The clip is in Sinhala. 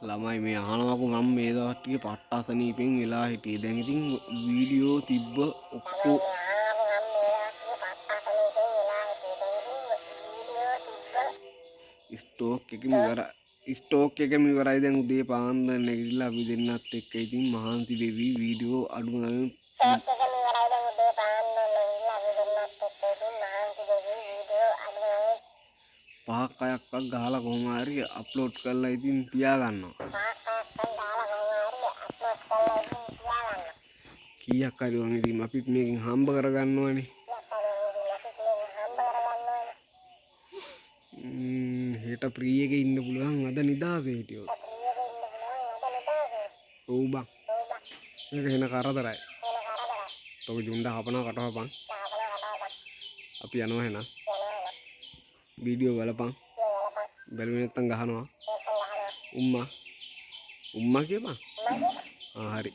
ළමයි මේ අහනවාකෝ මම මේ දවස් ටිකේ පට්ට අසනීපෙන් වෙලා හිටියේ. දැන් ඉතින් වීඩියෝ තිබ්බ ඔක්කො ස්ටෝක් එකම ඉවරයි. දැන් උදේ පාන්දර නැගිටලා අපි දෙන්නත් එක්ක ඉතින් මහන්සි වෙවි වීඩියෝ අඩුම තරමින් පහක් හයක්වත් ගහලා කොහොම හරි අප්ලෝඩ් කරලා ඉතින් තියාගන්නවා. කීයක් හරි වුන් ඉතින් අපිත් මේකෙන් හම්බ කරගන්නවනේ. හෙට ෆ්‍රී එකේ ඉන්න පුළුවන් අද නිදාසේ හිටියොත්. ඔව් බං. මේක එන කරදරයි. තෝ ජුන්ඩ හපනවා කටවපන්. අපි යනවා එහෙනම්. වීඩියෝ බලපන්. බැලුවේ නැත්තම් ගහනවා. උම්මා කියපන්. හරි.